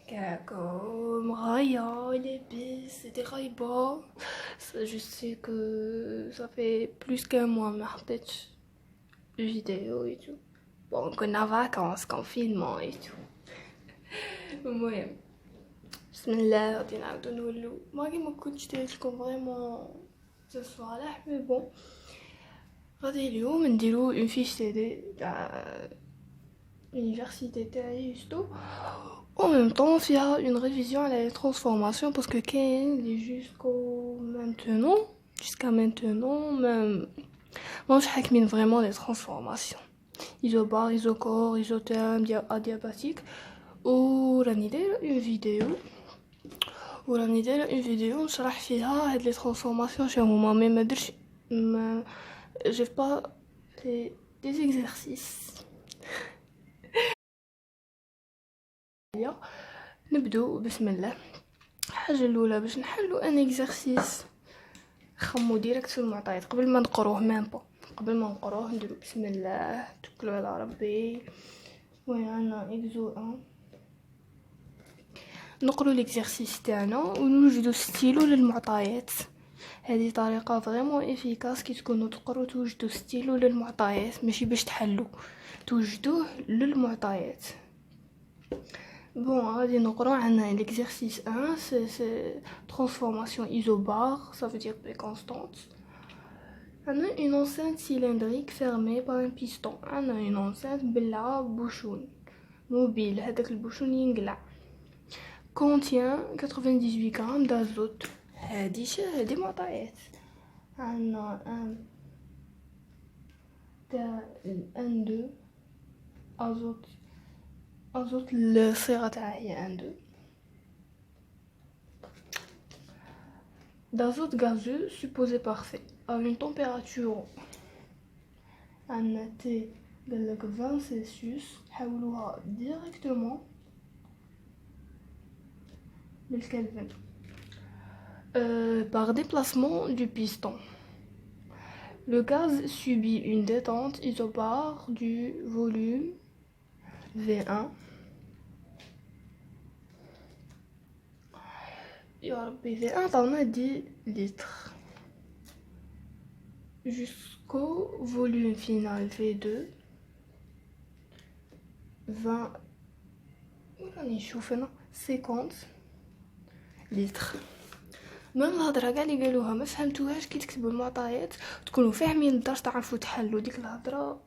كاكو مغاية لاباس دي غايبة. Je sais que ça fait plus qu'un mois ما حطيتش فيديو et tout. Bon كنا vacances confinement et tout. المهم بسم الله غادي نعاودو نولو. ما كنتش درتلكم فريمون الصوالح مي بون غادي اليوم نديرو اون فيش سي دي تاع l'université تاعي جوستو. En même temps, il y a une révision à la transformation parce que Ken est jusqu'à maintenant, même, moi je حاكمين vraiment les transformations. Isobar, isocore, isotherme, adiabatique. وراني دايرة une vidéo نشرح فيها هاد les transformations chez هما مي ما درتش j'ai pas fait des exercices. نبدو بسم الله. الحاجه الاولى باش نحلو ان اكزرسيس نخمو ديريكت في المعطيات قبل ما نقروه قبل ما نقروه نديرو بسم الله توكلوا على ربي. وين عندنا اكزو 1 نقرو الاكزرسيس تاعنا ونوجدو ستيلو للمعطيات. هذه طريقه فريمون افيكاس كي تكونوا تقروا توجدوا ستيلو للمعطيات ماشي باش تحلو توجدوه للمعطيات. Bon, غادي نقرو عندنا l'exercice 1 c'est transformation isobare, ça veut dire P constante. عندنا une enceinte cylindrique fermée par un piston. عندنا une enceinte بلا بوشون موبيل هذاك البوشون ينقلع contient 98 grammes d'azote. هادي معطيات. عندنا N2 azote الصيغة تاعها هي N2 d'azote gazeux supposé parfait à une température عندنا T قالك 20 سلسيوس. حولوها directement للكلفن par déplacement du piston. Le gaz subit une détente isobare du volume V1 V1 طعنا 10 litres jusqu'au volume final V2 20 وراني نشوف انا 50 litres. ميم الهضره كاع اللي قالوها ما فهمتوهاش. كي تكتبوا المعطيات تكونوا فاهمين الدرس تعرفوا تحلوا ديك الهضره.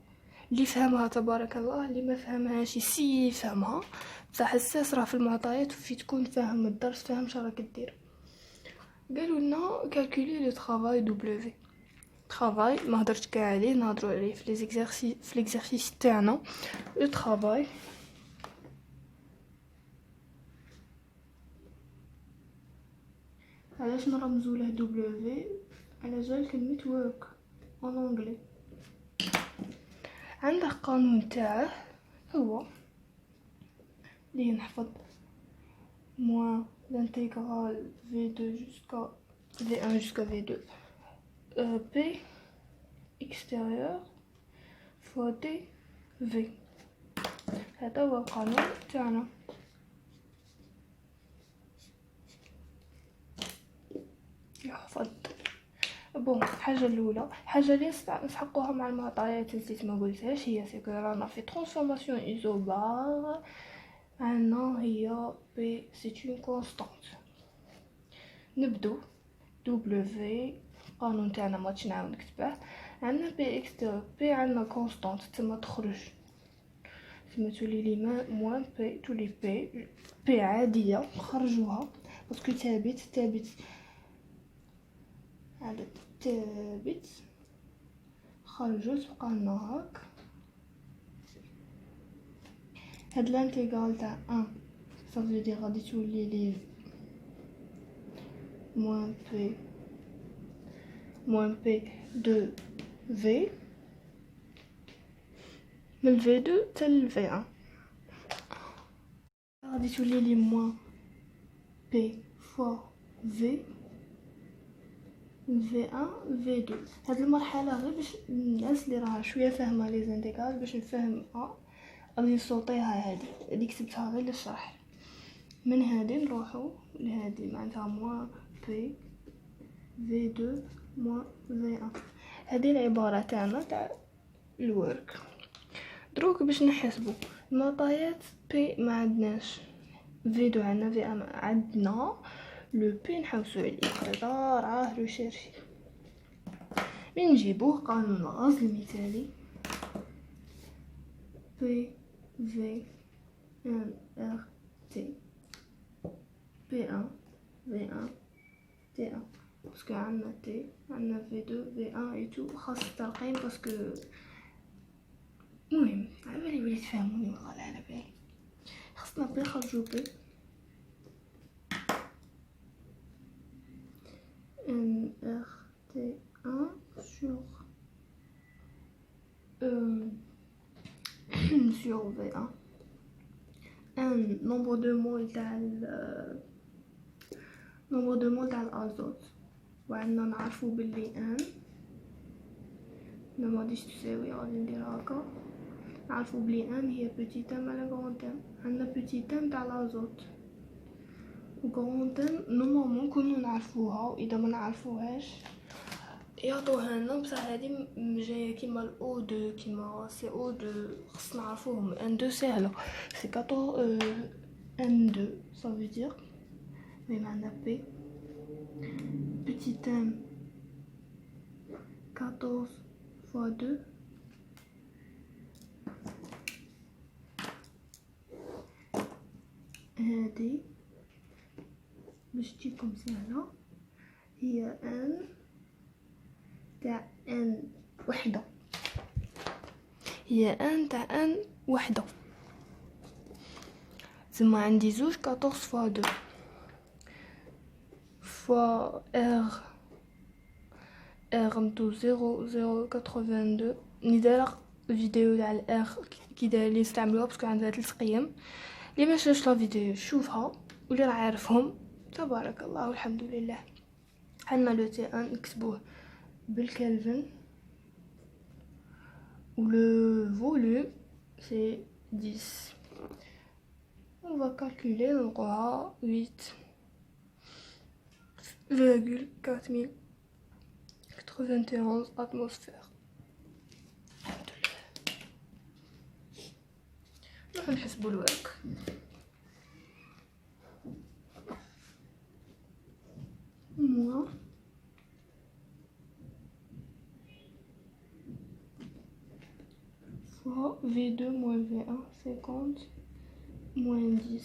اللي فهمها تبارك الله، اللي ما فهمهاش يسي يفهمها. فحساس راه في المعطيات وفي تكون فاهم الدرس فاهم شراك دير. قالوا لنا كالكولي لو طرافاي دبليو طرافاي ما هضرتش كاع عليه نهضروا عليه في ليزيكزارسيس تاعنا. لو طرافاي علاش نرمزوا له دبليو على جال كلمه ورك en anglais. عنده قانون تاعه هو اللي نحفظ moins l'intégrale V2 jusqu'à V1 jusqu'à V2 P extérieur fois T V. هذا هو القانون تاعنا. يحفظ. بون الحاجه الاولى حاجه اللي نسحقوها مع المعطيات نسيت ما قلتهاش هي سي كو رانا في ترانسفورماسيون ايزوبار. عندنا هي بي سي اون كونستانت. نبدو دبليو القانون تاعنا ماتش نعاود نكتبه. عندنا بي اكستيريور بي عندنا كونستانت تما تخرج تما تولي لي موان بي تولي بي عاديه نخرجوها باسكو ثابت هذا ثابت خرجو تبقى لنا هاك. هاد لانتيغال تاع 1 صافي دي غادي تولي لي موان دو في من الفي 2 حتى الفي 1 غادي تولي لي موان بي فوا في V1 V2. هاد المرحله غير باش الناس اللي راها شويه فاهمه لي زانتيغال باش نفهمها غادي نصوتيها هادي اللي كتبتها غير للشرح. من هادي نروحو لهادي معناتها موان بي في 2 موان في 1. هادي العبارة تاعنا تاع الورك. دروك باش نحسبو المعطيات بي ما عندناش، في 2 عندنا، في 1 عندنا، لو بي نحوسو عليه راه لو شيرشي. من نجيبوه قانون الغاز المثالي بي في ان ار تي بي 1 في 1 تي 1 باسكو عندنا تي عندنا في 2 في 1 اي تو خاص الترقيم باسكو المهم على بالي وليت تفهموني والله على بالي. خاصنا بي نخرجو بي ان ار تي 1 sur sur V1 un nombre de moles تاع الازوت، وعندنا نعرفو باللي ان ما غاديش تساوي، غادي ندير هكا، نعرفو بلي ان هي بوتيت ام على غروند ام. عندنا بوتيت ام تاع الازوت وغروند ام نورمالمون نكونو نعرفوها، واذا ما نعرفوهاش يعطوها لنا، بصح هادي جايه كيما الاو 2 كيما سي او 2 خص نعرفوهم. ان 2 سهله، سي 14 ان 2 ça veut dire mais معنا بي petit m 14 fois 2 هادي باش تجيكم سهله هي ان تاع ان وحده، هي ان تاع ان وحده، زعما عندي زوج 14 فوا 2 فوا ار متو 0.082. ني دايره فيديو تاع الار كي داير لي نستعملوها باسكو عندها 3 قيم. اللي ما شافش لا فيديو شوفها، واللي راه عارفهم تبارك الله والحمد لله. عندنا لو تي ان نكتبوه بالكلفن، و لو فوليوم سي 10. on va calculer نلقوها 8,4091 atmosphère. الحمد لله. نروح نحسبوا الورك. moins fois V2 moins V1 50 moins 10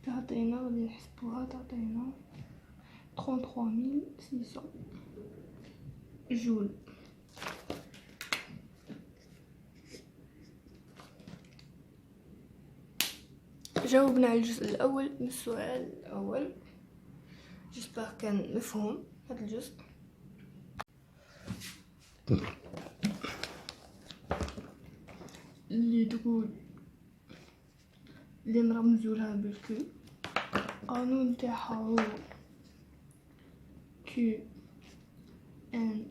تعطينا، غادي نحسبوها، تعطينا 33600 جول. جاوبنا على الجزء الاول من السؤال الاول، جيسبر كان مفهوم هذا الجزء. اللي تقول اللي نرمزو لها بالكو، قانون تاعها هو كيو ان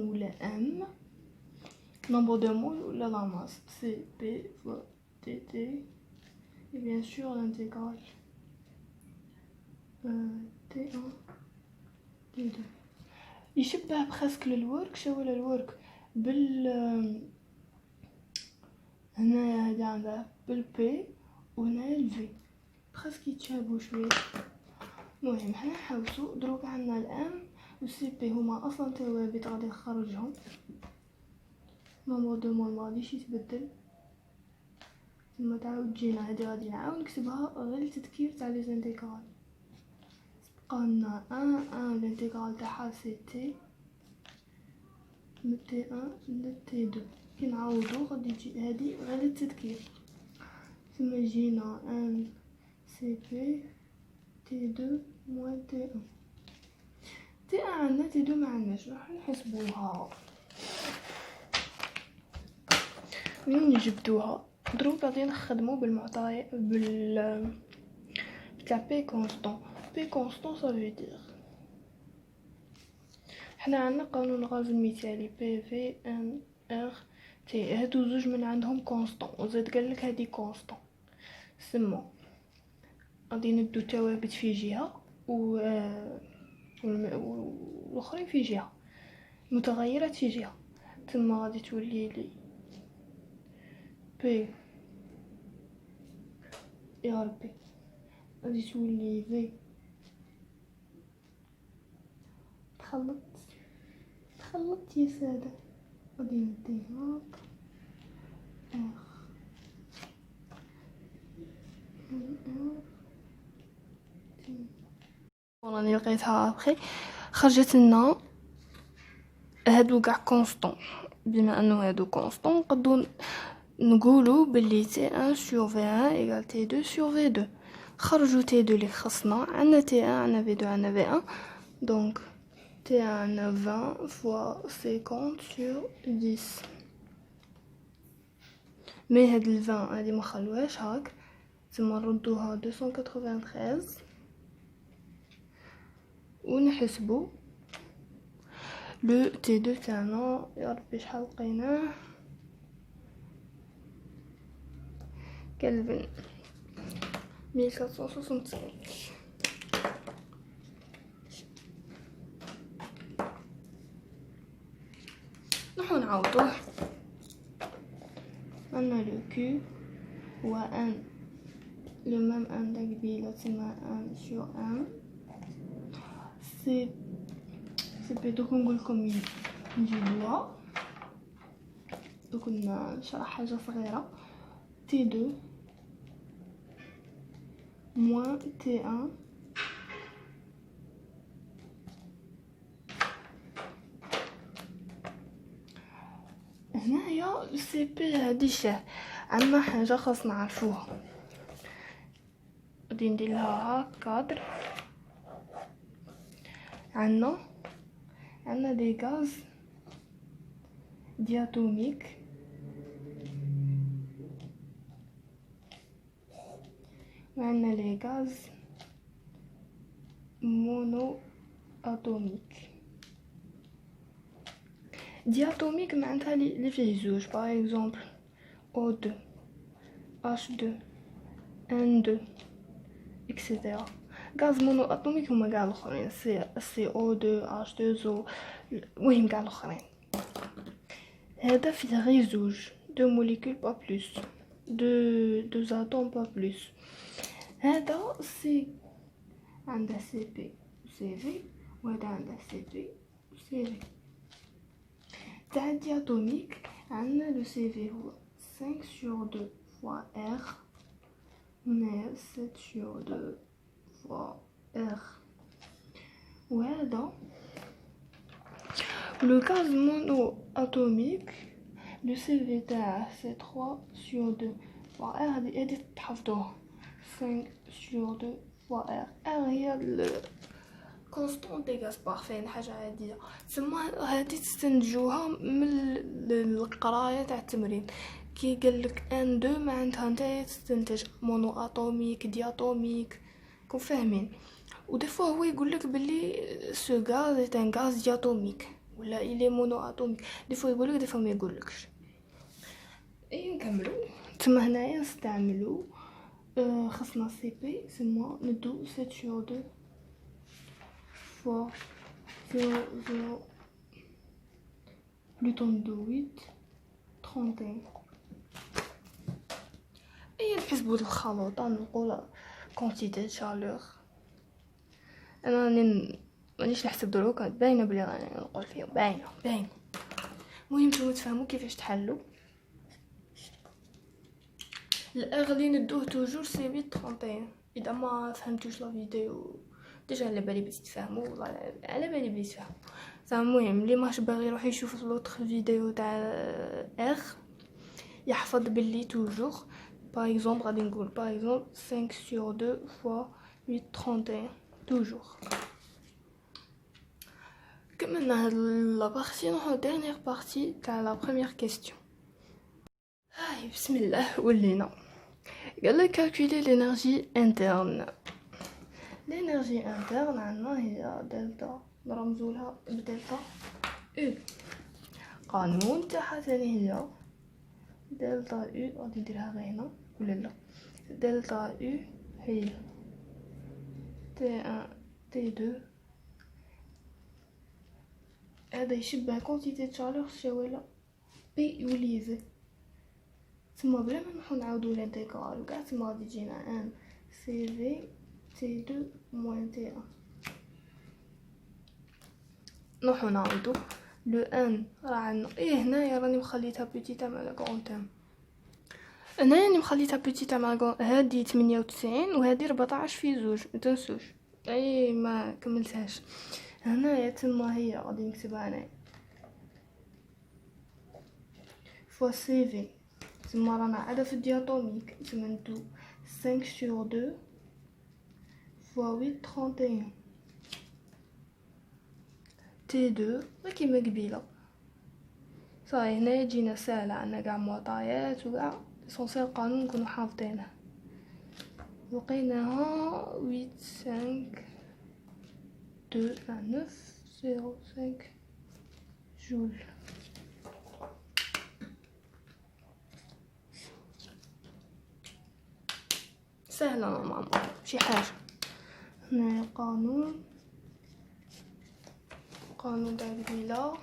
ولا ام nombre de moles ولا la masse c'est P fois dt et bien sûr l'intégrale T1 T2 يشبه برسك للورك. شو الورك بال هنايا هادي عندها بالبي وهنايا الفي برسك يتشابهوا شويه. المهم حنا نحوسو دروك عندنا الام والسي بي هما اصلا ثوابت غادي نخرجهم، نومبر دو مول مغاديش يتبدل، ثم تعاود تجينا هادي غادي نعاود نكتبها غير التذكير تاع لي زانتيغرال. بقالنا ان الانتيغرال تاعها سي تي من تي 1 ل تي 2 كي نعوضو غادي تجي هادي غير التذكير، ثم يجينا ان سي بي تي 2 موان تي 1. تي 1 عندنا تي 2 ما عندناش، راح نحسبوها من جبتوها. دروك غادي نخدمو بالمعطيات تاع بي كونستون. بي كونستون ça veut dire حنا عندنا قانون الغاز المثالي بي في ان ار تي هادو زوج من عندهم كونستون، وزيد قالك هادي كونستون. سما غادي نبدو التوابت في جهه والاخرين في جهه، متغيرات في جهه. تما غادي تولي لي بي يا ربي، غادي تولي في تخلطت يا ساده. غادي ندي هاك راني لقيتها بخي، خرجت لنا هادو كاع كونستون. بما انه هادو كونستون نقدروا نقولوا باللي T1 sur V1 égale T2 sur V2. خرجوا T2 اللي خصنا، عندنا T1 عندنا V2 عندنا V1. دونك T1 20 fois 50 sur 10. مي هاد 20 هادي ما خلوهاش هاك، تما نردوها 293 ونحسبوا لو T2 تاعنا. يا ربي شحال لقيناه، كلفن 1465. نحو نعوضوه. عندنا لو كيو هو ان لو ميم ان دا قبيله، تسمى ان سور ان سي بي. دوك نقولكم نجيبوها، دوك نشرح حاجه صغيره. تي 2 موان تي 1 هنايا سي بي. هادي شاه عندنا حاجه خاص نعرفوها، غادي ندير لها هاك كادر. عندنا دي غاز دياتوميك وعندنا لي غاز مونو اتوميك. دياتوميك معناتها لي فيه زوج، باغ اكزومبل O2 H2 N2 اكسيتيرا. غاز مونو اتوميك هما كاع الاخرين، CO2 H2O، المهم كاع الاخرين. هذا فيه غير زوج، دو موليكول با بلوس، دو اتوم با بلوس. هذا سي عندها سي بي وسي في، وهذا عندها سي بي وسي في. تاع الدياتوميك عندنا لو سي في هو 5 sur 2 fois R، هنايا 7 sur 2 fois R. وهذا لو غاز مونو اتوميك لو سي في تاعه سي 3 sur 2 fois R. هادي تحفظوها 5 sur 2 fois R. R هي كونستون دي غاز بارفين، حاجه عاديه. تسمى هادي تستنتجوها من القرايه تاع التمرين. كي قالك ان دو معناتها نتايا تستنتج مونو اتوميك دياتوميك، كون فاهمين. ودي فوا هو يقولك بلي سو غاز ايت ان غاز دياتوميك ولا الي مونو اتوميك، دي فوا يقولك دي فوا ما يقولكش. اي نكملو. تما هنايا نستعملو خصنا سي بي، سما ندو 7 sur 2 fois 0,0 بلوتو ندو 8 31. اي نحسبو الخلطه، نقول كونتيتي شالور. انا مانيش نحسب دروك، باينه بلي راني نقول فيهم، باينه. المهم نتوما تفهموا كيفاش تحلوا. الاغ اللي ندوه توجور سي 831. اذا ما فهمتوش لا فيديو ديجا على بالي بلي تفهموا، والله على بالي بلي تفهموا. المهم اللي ماش باغي يروح يشوف لوطخ فيديو تاع اغ يحفظ باللي توجور باغ اكزومبل غادي نقول باغ اكزومبل 5 sur 2 fois 8 31 توجور. كملنا هاد لا بارتي، نروحو ديرنيير بارتي تاع لا بروميير كيسيون. هاي بسم الله ولينا. قال لك كالكولي لينيرجي انترن. لينيرجي انترن عندنا هي دلتا، نرمزو لها بدلتا او. قانون تاعها ثاني هي دلتا او غادي نديرها غير هنا ولا لا. دلتا او هي تي 1 تي 2. هذا يشبه كونتيتي تشالور شاولا بي يولي في، تما بلا ما نروحو نعاودو لانتيغرال وكاع، تما غادي تجينا ان سي في تي 2 موان تي 1. نروحو نعاودو لو ان راه عندنا هنايا راني مخليتها بوتيتا مع لا كونتام، هنايا راني مخليتها بوتيتا مع هادي 98 وهادي 14 في زوج، متنسوش اي ما كملتهاش هنايا. تما هي غادي نكتبها هنايا فوا سي في، تما رانا عاد في الدياتوميك، تما ندو 5 sur 2 فوا 8 31 تي 2 كيما قبيله. صاي هنا جينا ساهله، عندنا كاع معطيات وكاع سونسي القانون نكونوا حافظينه. لقيناها 8 5 2 9 0 5 جول. سهله نورمالمون شي حاجه. هنا قانون تاع القبيله.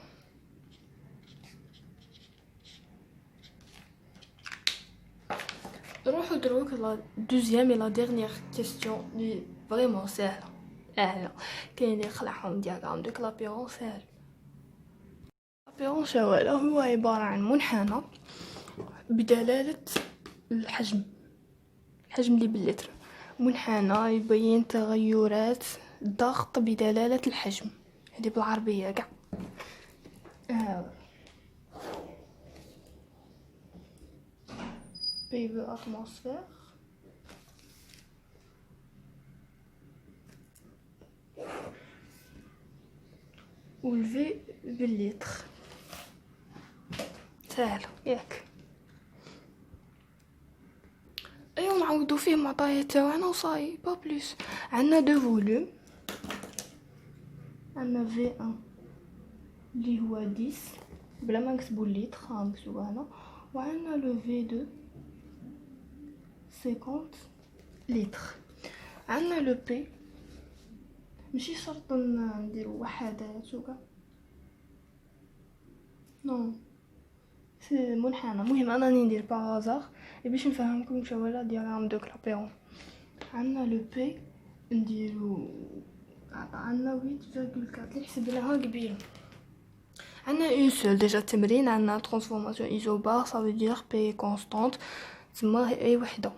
نروحو دروك لا دوزيام لا ديرنيير كيستيون لي فريمون ساهله. كاين اللي خلعهم دياغرام دو كلابيرون ساهل. لابيرون شوالا هو عباره عن منحنى بدلاله الحجم اللي باللتر. منحنى يبين تغيرات الضغط بدلاله الحجم، هذه بالعربيه كاع. بي اتموسفير والفي باللتر. سهل ياك. ايوا نعوضو فيه معطيات تاعنا وصاي با بليس. عندنا دو فوليوم، عندنا في 1 اللي هو 10 بلا ما نكتبو الليتر غنكتبو هنا، وعندنا لو في 2 50 لتر. عندنا لو بي ماشي شرط نديرو وحدات وكاع، نو سي منحنى. المهم انا راني ندير باغازار باش نفهمكم شوالا دياغرام دو كلابيرون. عندنا لو بي نديرو عندنا 8.4 اللي حسبناها قبيل. عندنا اون سول ديجا التمرين، عندنا ترانسفورماسيون ايزوبار ça veut dire بي كونستانت، تما اي وحده.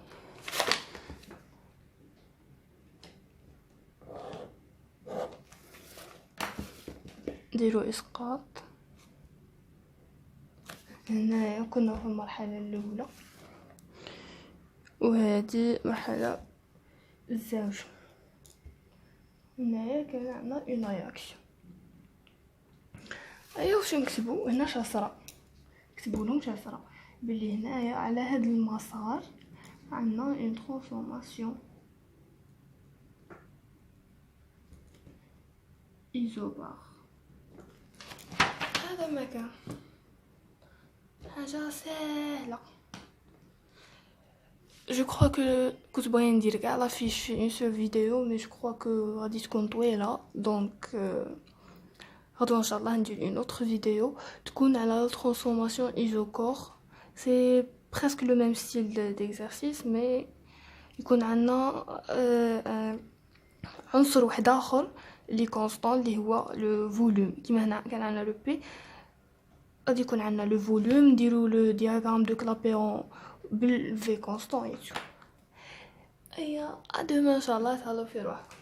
نديرو اسقاط. هنايا كنا في المرحله الاولى وهذه مرحله الزوج. هنايا كان عندنا اون رياكسيون. ايوا واش نكتبو هنا؟ شاسره. كتبوا لهم شاسره بلي هنايا على هذا المسار عندنا اون ترانسفورماسيون ايزوبار. هذا ما كان حاجه سهله. جو كرو كو كنت باغي ندير كاع لافيش في اون سول فيديو، مي جو كرو كو غادي تكون طويله، دونك غدوه ان شاء الله ندير اون اوتر فيديو تكون على لا ترانسفورماسيون ايزوكور. سي presque le même style d'exercice، mais يكون عندنا عنصر واحد اخر اللي كونستانت اللي هو لو فوليوم. كيما هنا كان عندنا لو بي، غادي يكون عندنا لو فوليوم. نديرو لو دياغرام دو كلابيرون بالفي كونستانت. ايا ادوما ان شاء الله. تهلاو في روحكم.